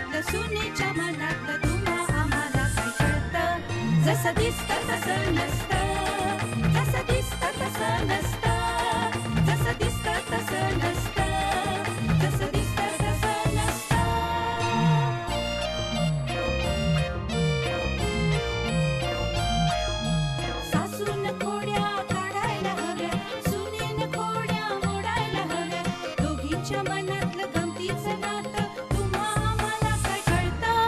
मनातलं सुनेच्या मनातलं तुम्हा आम्हाला काय कळतं. जसं दिसतं तसं नसतं, जसं दिसतं तसं नसतं, जसं दिसतं तसं नसतं, जसं दिसतं तसं नसतं. सासून खोड्या काढायला हव्या, सुनेन खोड्या मोडायला हव्या. दोघींच्या मनातलं गमतीचं नातं तुम्हा आम्हाला काय कळतं.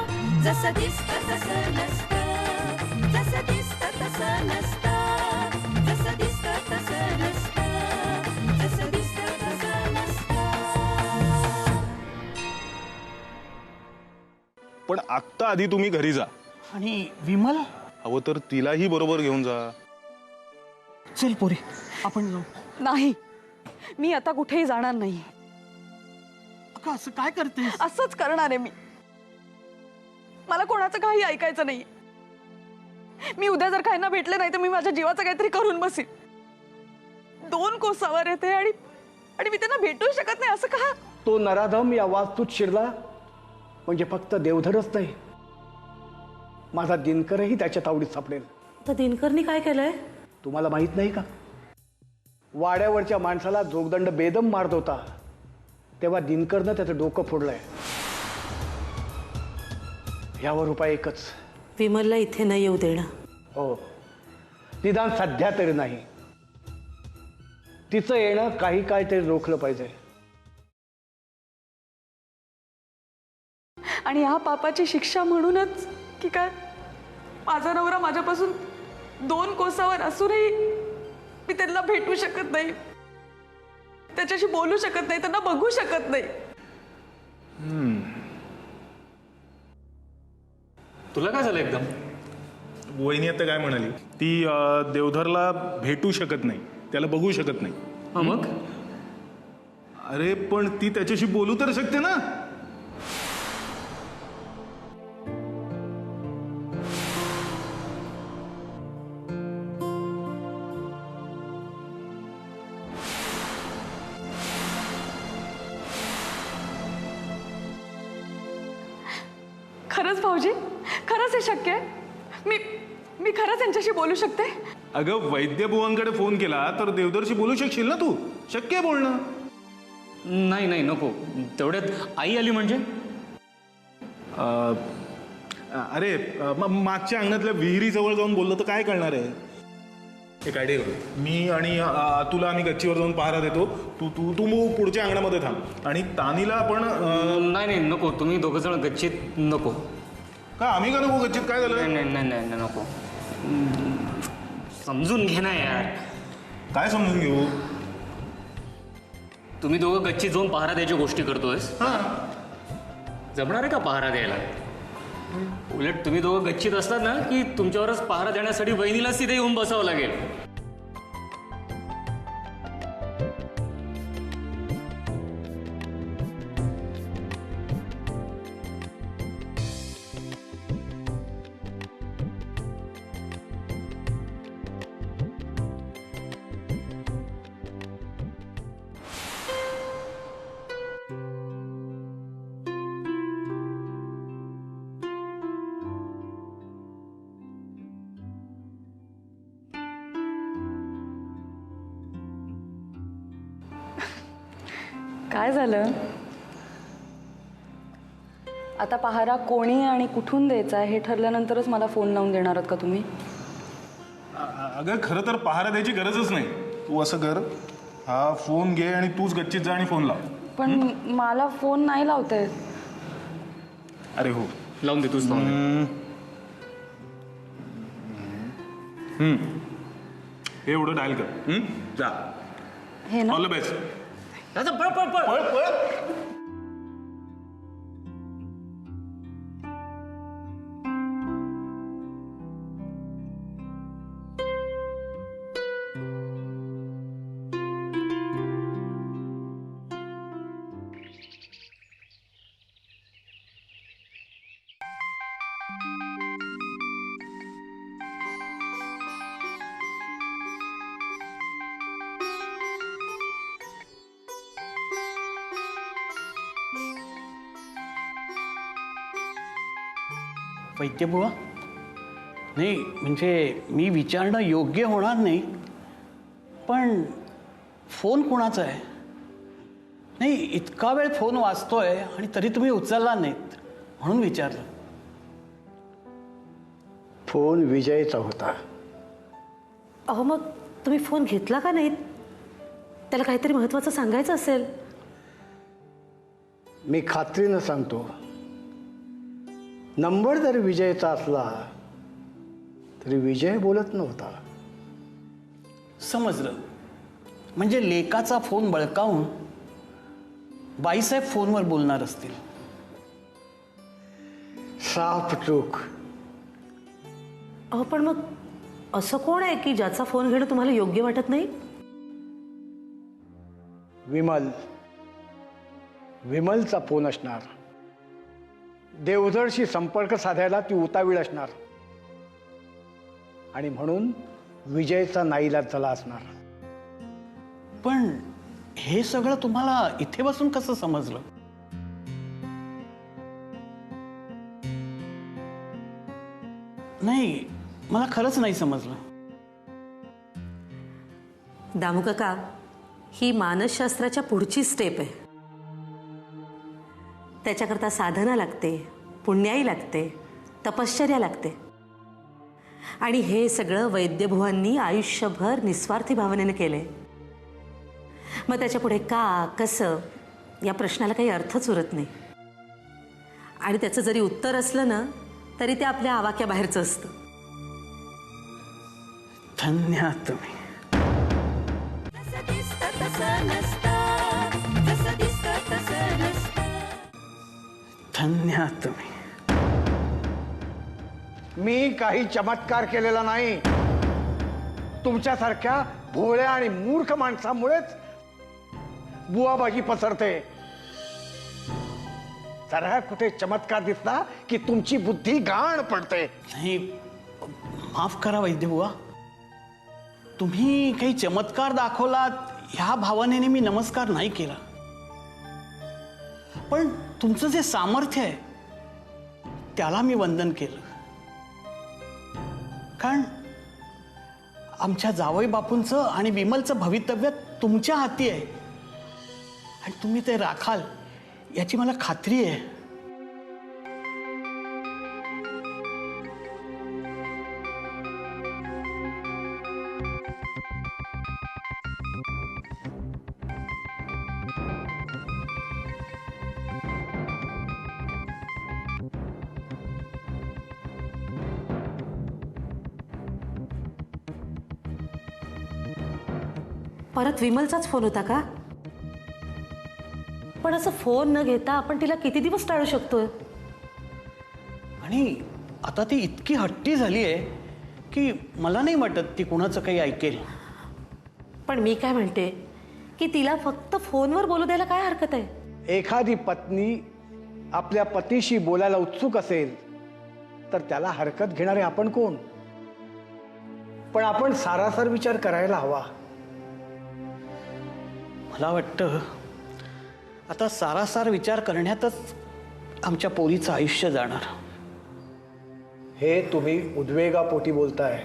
जसं दिसतं तसं नसतं, जसं दिसतं तसं नसतं, जसं दिसतं तसं नसतं, जसं दिसतं तसं नसतं. पण आत्ता आधी तुम्ही घरी जा. आणि विमल? हवं तर तिलाही बरोबर घेऊन जा. चल पोरी आपण जाऊ. नाही, मी आता कुठेही जाणार नाही. अगं असं काय करतेस? असंच करणार आहे मी. मला कोणाचं काही ऐकायचं नाही. मी उद्या जर काहींना भेटले नाही तर मी माझ्या जीवाचं काहीतरी करून बसेन. 2 कोसावर येते आणि मी त्यांना भेटू शकत नाही. असं का? तो नराधम या वास्तूत शिरला म्हणजे फक्त देवधरच नाही, माझा दिनकरही त्याच्या तावडीत सापडेल. तर दिनकरनी काय केलंय? तुम्हाला माहित नाही का? वाड्यावरच्या माणसाला जोगदंड बेदम मारत होता तेव्हा दिनकरनं त्याचं डोकं फोडलंय. यावर उपाय एकच. विमलला इथे न येऊ देणं. हो, निदान सध्या तरी नाही. तिचं येणं काही काळ तरी रोखलं पाहिजे. आणि ह्या पापाची शिक्षा म्हणूनच की काय, माझा नवरा माझ्यापासून 2 कोसावर असूनही मी त्यांना भेटू शकत नाही, त्याच्याशी बोलू शकत नाही, त्यांना बघू शकत नाही. तुला काय झालं एकदम? वहिनी आता काय म्हणाली, ती देवधरला भेटू शकत नाही, त्याला बघू शकत नाही. मग अरे पण ती त्याच्याशी बोलू तर शकते ना. खरंच भाऊजी, खरंच हे शक्य आहे? मी खरंच यांच्याशी बोलू शकते? अगं वैद्यबुवांकडे फोन केला तर देवधरशी बोलू शकशील ना तू. शक्य आहे बोलणं. नाही नाही नको. तेवढ्यात आई आली म्हणजे? अरे मागच्या अंगणातल्या विहिरीजवळ जाऊन बोललं तर काय करणार आहे. एक आयडिया करू, मी आणि तुला आम्ही गच्चीवर जाऊन पहारा देतो. तू तू तू मग पुढच्या अंगणामध्ये थांब आणि तानीला आपण नाही नाही नको. तुम्ही दोघं जण गच्चीत नको. का आम्ही का नको गच्चीत? काय झालं? नाही नाही नाही नाही नको. समजून घे ना यार. काय समजून घेऊ? तुम्ही दोघं गच्चीत जाऊन पहारा द्यायच्या गोष्टी करतोयस. जमणार आहे का पहारा द्यायला? उलट तुम्ही दोघं गच्चीत असतात ना की तुमच्यावरच पहारा देण्यासाठी वहिनीलाच तिथे येऊन बसावं लागेल. काय झालं? आता पहारा कोणी आणि कुठून द्यायचा हे ठरल्यानंतरच मला फोन लावून देणार आहात का तुम्ही? अगं खरं तर पहारा द्यायची गरजच नाही. तू असं कर, हा फोन घे आणि तूच गच्चीत जा आणि फोन लाव. पण मला फोन नाही लावता येत. अरे हो, लावून दे तूच. लावून दे. हे एवढं डायल कर. जा. हे ना? All the best. पळ पळ पळ. पळ पळ. वैद्यबुवा, नाही म्हणजे मी विचारणं योग्य होणार नाही, पण फोन कोणाचा आहे? नाही, इतका वेळ फोन वाजतोय आणि तरी तुम्ही उचलला नाहीत म्हणून विचारलं. फोन विजयचा होता. अहो मग तुम्ही फोन घेतला का नाहीत? त्याला काहीतरी महत्त्वाचं सांगायचं असेल. मी खात्रीनं सांगतो, नंबर जर विजयचा असला तरी विजय बोलत नव्हता. समजलं. म्हणजे लेकाचा फोन बळकावून बाईसाहेब फोनवर बोलणार असतील. साफ चूक. अहो पण मग असं कोण आहे की ज्याचा फोन घेणं तुम्हाला योग्य वाटत नाही? विमलचा फोन असणार. देवधरशी संपर्क साधायला ती उतावीळ असणार आणि म्हणून विजयचा नाईलाज झाला असणार. पण हे सगळं तुम्हाला इथे बसून कसं समजलं? नाही, मला खरंच नाही समजलं. दामू काका, ही मानसशास्त्राच्या पुढची स्टेप आहे. त्याच्याकरता साधना लागते, पुण्याई लागते, तपश्चर्या लागते. आणि हे सगळं वैद्यभुवांनी आयुष्यभर निस्वार्थी भावनेने केले. मग त्याच्या पुढे का, कसं या प्रश्नाला काही अर्थच उरत नाही. आणि त्याचं जरी उत्तर असलं ना तरी ते आपल्या आवाक्याबाहेरचं असतं. धन्य आहात तुम्ही. जसं दिसतं तसं नसतं, जसं दिसतं तसं नसतं. धन्य आहात तुम्ही. मी काही चमत्कार केलेला नाही. तुमच्यासारख्या भोळ्या आणि मूर्ख माणसामुळेच बुवाबाजी पसरते. जरा कुठे चमत्कार दिसला की तुमची बुद्धी गाण पडते. नाही, माफ करा वैद्यबुवा, तुम्ही काही चमत्कार दाखवलात ह्या भावनेने मी नमस्कार नाही केला. पण तुमचं जे सामर्थ्य आहे त्याला मी वंदन केलं. कारण आमच्या जावई बापूंचं आणि विमलचं भवितव्य तुमच्या हाती आहे आणि तुम्ही ते राखाल याची मला खात्री आहे. परत विमलचाच फोन होता का? पण असं फोन न घेता आपण तिला किती दिवस टाळू शकतोय? आणि आता ती इतकी हट्टी झाली आहे की मला नाही वाटत ती कुणाचं काही ऐकेल. पण मी काय म्हणते की तिला फक्त फोनवर बोलू द्यायला काय हरकत आहे? एखादी पत्नी आपल्या पतीशी बोलायला उत्सुक असेल तर त्याला हरकत घेणारे आपण कोण? पण आपण सारासार विचार करायला हवा. मला वाटतं आता सारासार विचार करण्यातच आमच्या पोरीचं आयुष्य जाणार. हे तुम्ही उद्वेगापोटी बोलताय.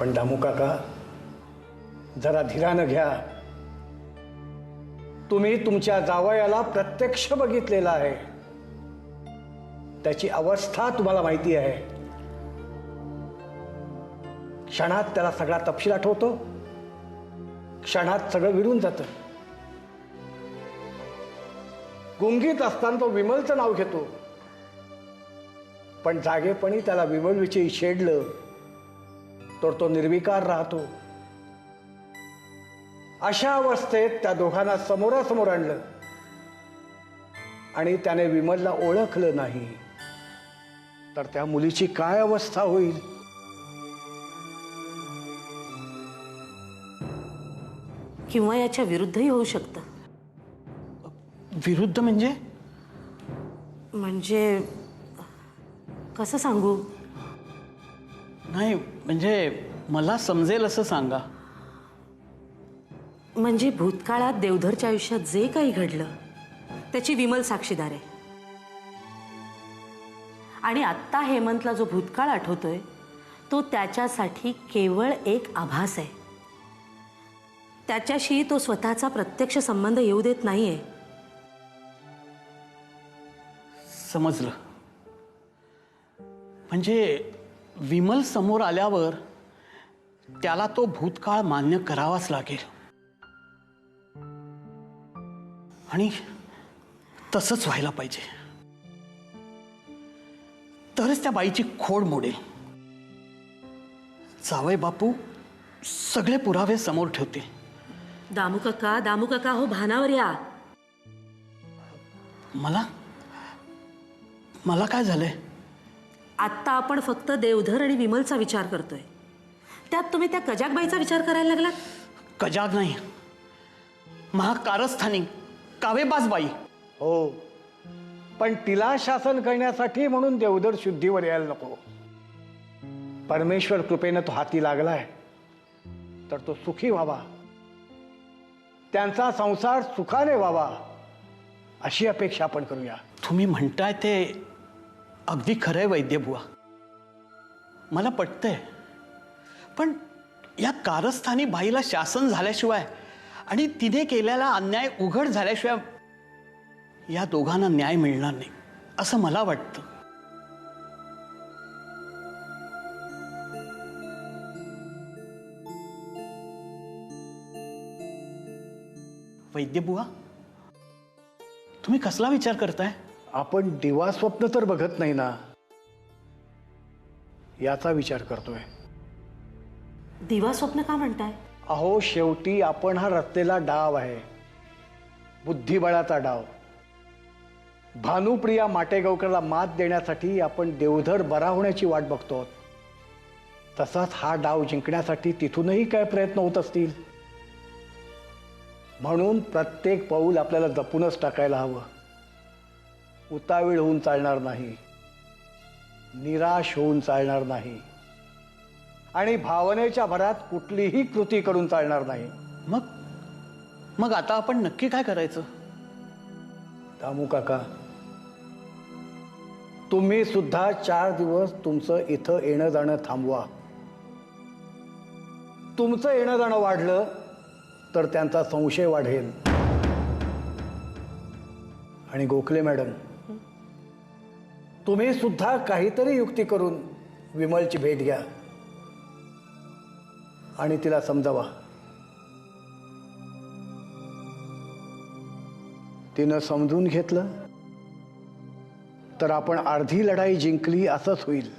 पण दामू काका, जरा धीरानं घ्या. तुम्ही तुमच्या जावयाला प्रत्यक्ष बघितलेला आहे. त्याची अवस्था तुम्हाला माहिती आहे. क्षणात त्याला सगळा तपशील आठवतो, क्षणात सगळं विरून जातं. गुंगीत असताना तो विमलचं नाव घेतो, पण जागेपणी त्याला विमलविषयी छेडलं तर तो निर्विकार राहतो. अशा अवस्थेत त्या दोघांना समोरासमोर आणलं आणि त्याने विमलला ओळखलं नाही तर त्या मुलीची काय अवस्था होईल? किंवा याच्या विरुद्धही होऊ शकतं. विरुद्ध म्हणजे? म्हणजे कसं सांगू? नाही म्हणजे मला समजेल असं सांगा. म्हणजे भूतकाळात देवधरच्या आयुष्यात जे काही घडलं त्याची विमल साक्षीदार आहे. आणि आत्ता हेमंतला जो भूतकाळ आठवतोय तो त्याच्यासाठी केवळ एक आभास आहे. त्याच्याशी तो स्वतःचा प्रत्यक्ष संबंध येऊ देत नाहीये. समजलं. म्हणजे विमल समोर आल्यावर त्याला तो भूतकाळ मान्य करावाच लागेल आणि तसंच व्हायला पाहिजे. तरच त्या बाईची खोड मोडेल. जावई बापू सगळे पुरावे समोर ठेवतील. दामू काका हो, भानावर या. मला काय झालंय? आत्ता आपण फक्त देवधर आणि विमलचा विचार करतोय, त्यात तुम्ही त्या कजाकबाईचा विचार करायला लागलात. कजाग नाही, महाकारस्थानी कावेबाज बाई. हो, पण तिला शासन करण्यासाठी म्हणून देवधर शुद्धीवर यायला नको. परमेश्वर कृपेनं तो हाती लागलाय तर तो सुखी व्हावा, त्यांचा संसार सुखाने व्हावा अशी अपेक्षा आपण करूया. तुम्ही म्हणताय ते अगदी खरंय वैद्यबुवा, मला पटतंय. पण या कारस्थानी बाईला शासन झाल्याशिवाय आणि तिने केलेला अन्याय उघड झाल्याशिवाय या दोघांना न्याय मिळणार नाही असं मला वाटतं. वैद्यबुवा, तुम्ही कसला विचार करताय? आपण दिवा स्वप्न तर बघत नाही ना, याचा विचार करतोय. दिवा स्वप्न का म्हणताय? अहो, शेवटी आपण हा रचलेला डाव आहे, बुद्धिबळाचा डाव. भानुप्रिया माटेगावकरला मात देण्यासाठी आपण देवधर बरा होण्याची वाट बघतो. तसाच हा डाव जिंकण्यासाठी तिथूनही काय प्रयत्न होत असतील. म्हणून प्रत्येक पाऊल आपल्याला जपूनच टाकायला हवं. उतावीळ होऊन चालणार नाही, निराश होऊन चालणार नाही आणि भावनेच्या भरात कुठलीही कृती करून चालणार नाही. मग आता आपण नक्की काय करायचं? दामू काका, तुम्ही सुद्धा 4 दिवस तुमचं इथं येणं जाणं थांबवा. तुमचं येणं जाणं वाढलं तर त्यांचा संशय वाढेल. आणि गोखले मॅडम, तुम्ही सुद्धा काहीतरी युक्ती करून विमलची भेट घ्या आणि तिला समजावा. तिनं समजून घेतलं तर आपण अर्धी लढाई जिंकली असंच होईल.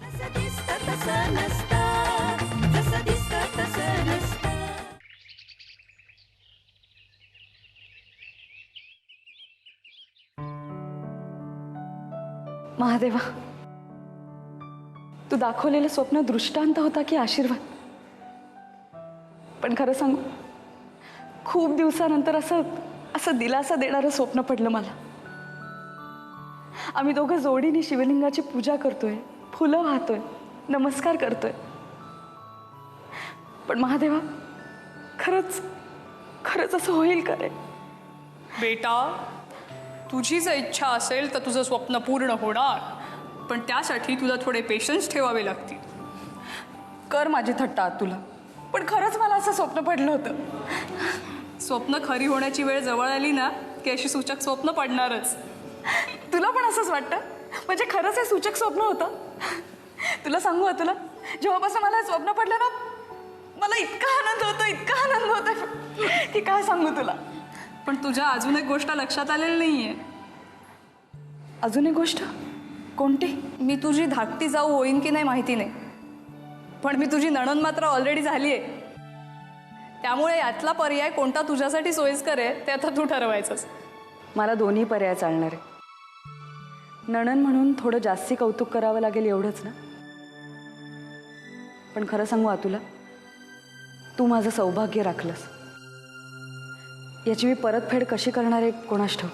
जसं दिसतं तसं नसतं, जसं दिसतं तसं नसतं. महादेवा, तू दाखवलेलं स्वप्न दृष्टांत होता की आशीर्वाद? पण खरं सांगू, खूप दिवसानंतर असं दिलासा देणारं स्वप्न पडलं मला. आम्ही दोघं जोडीने शिवलिंगाची पूजा करतोय, फुलं वाहतोय, नमस्कार करतोय. पण महादेवा, खरंच असं होईल का रे? बेटा, तुझी जर इच्छा असेल तर तुझं स्वप्न पूर्ण होणार, पण त्यासाठी तुला थोडे पेशन्स ठेवावे लागतील. कर माझी थट्टा तुला, पण खरंच मला असं स्वप्न पडलं होतं. स्वप्न खरी होण्याची वेळ जवळ आली ना की अशी सूचक स्वप्न पडणारच. तुला पण असंच वाटतं? म्हणजे खरंच हे सूचक स्वप्न होतं? तुला सांगू तुला, जेव्हापासून मला हे स्वप्न पडलं ना, मला इतका आनंद होतो की काय सांगू तुला. पण तुझ्या अजून एक गोष्ट लक्षात आलेली नाहीये. अजून एक गोष्ट? कोणती? मी तुझी धाकटी जाऊ होईन की नाही माहिती नाही, पण मी तुझी नणंद मात्र ऑलरेडी झाली आहे. त्यामुळे यातला पर्याय कोणता तुझ्यासाठी सोयीस्कर आहे ते आता तू ठरवायचंस. मला दोन्ही पर्याय चालणार आहे. नणंद म्हणून थोडं जास्ती कौतुक करावं लागेल एवढंच ना. पण खरं सांगू तुला, तू माझं सौभाग्य राखलंस. याची मी परतफेड कशी करणार आहे कोणास ठाऊक.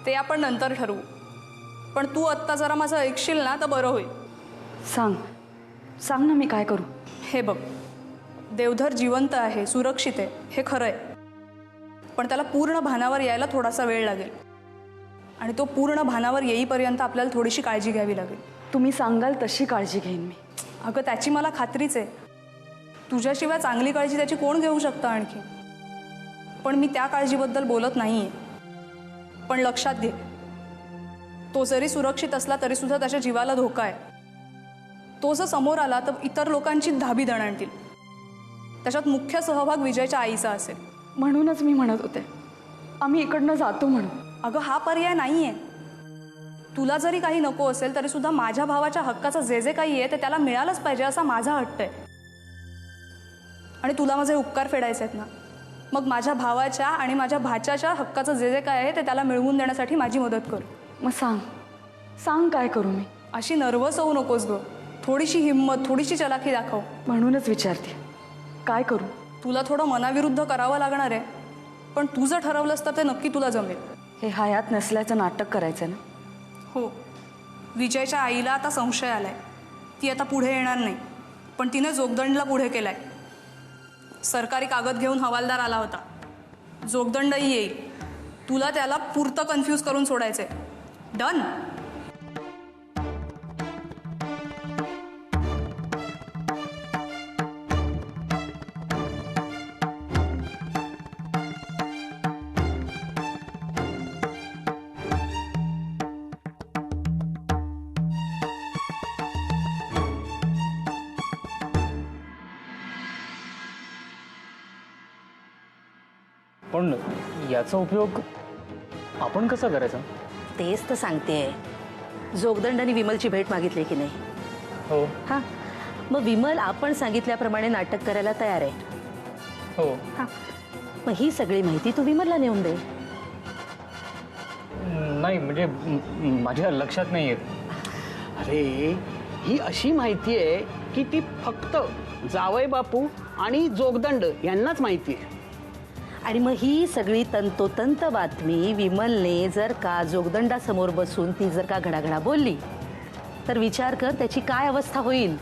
ते आपण नंतर ठरवू. पण तू आत्ता जरा माझं ऐकशील ना तर बरं होईल. सांग सांग ना, मी काय करू? हे बघ, देवधर जिवंत आहे, सुरक्षित आहे, हे खरं आहे. पण त्याला पूर्ण भानावर यायला थोडासा वेळ लागेल. आणि तो पूर्ण भानावर येईपर्यंत आपल्याला थोडीशी काळजी घ्यावी लागेल. तुम्ही सांगाल तशी काळजी घेईन मी. अगं त्याची मला खात्रीच आहे. तुझ्याशिवाय चांगली काळजी त्याची कोण घेऊ शकतं आणखी. पण मी त्या काळजीबद्दल बोलत नाही आहे. पण लक्षात घे, तो जरी सुरक्षित असला तरीसुद्धा त्याच्या जीवाला धोका आहे. तो जर समोर आला तर इतर लोकांची धाबी दणाणतील. त्याच्यात मुख्य सहभाग विजयच्या आईचा असेल. म्हणूनच मी म्हणत होते आम्ही इकडनं जातो म्हणून. अगं हा पर्याय नाही आहे. तुला जरी काही नको असेल तरी सुद्धा माझ्या भावाच्या हक्काचं जे जे काही आहे ते त्याला मिळालंच पाहिजे असा माझा हट्ट आहे. आणि तुला माझे उपकार फेडायचे आहेत ना, मग माझ्या भावाच्या आणि माझ्या भाच्याच्या हक्काचं जे जे काय आहे ते त्याला मिळवून देण्यासाठी माझी मदत कर. मग सांग सांग काय करू मी? अशी नर्वस होऊ नकोस गं. थोडीशी हिंमत, थोडीशी चलाखी दाखव. म्हणूनच विचारते काय करू? तुला थोडं मनाविरुद्ध करावं लागणार आहे, पण तू जर ठरवलंस तर ते नक्की तुला जमेल. हे हयात नसल्याचं नाटक करायचं ना? हो, विजयच्या आईला आता संशय आलाय. ती आता पुढे येणार नाही, पण तिने जोगदंडला पुढे केलाय. सरकारी कागद घेऊन हवालदार आला होता. जोगदंडही येईल. तुला त्याला पुरतं कन्फ्यूज करून सोडायचंय. डन. पण याचा उपयोग आपण कसा करायचा? तेच तर सांगतेय. जोगदंडाने विमलची भेट मागितली की नाही? हो. हां, मग विमल आपण सांगितल्याप्रमाणे नाटक करायला तयार आहे. हो. हां, मग ही सगळी माहिती तू विमलला नेऊन दे. नाही म्हणजे माझ्या लक्षात नाही येत. अरे ही अशी माहिती आहे की ती फक्त जावई बापू आणि जोगदंड यांनाच माहिती आहे. आणि मग ही सगळी तंतोतंत बातमी विमलने जर का जोगदंडासमोर बसून ती जर का घडाघडा बोलली तर विचार कर त्याची काय अवस्था होईल.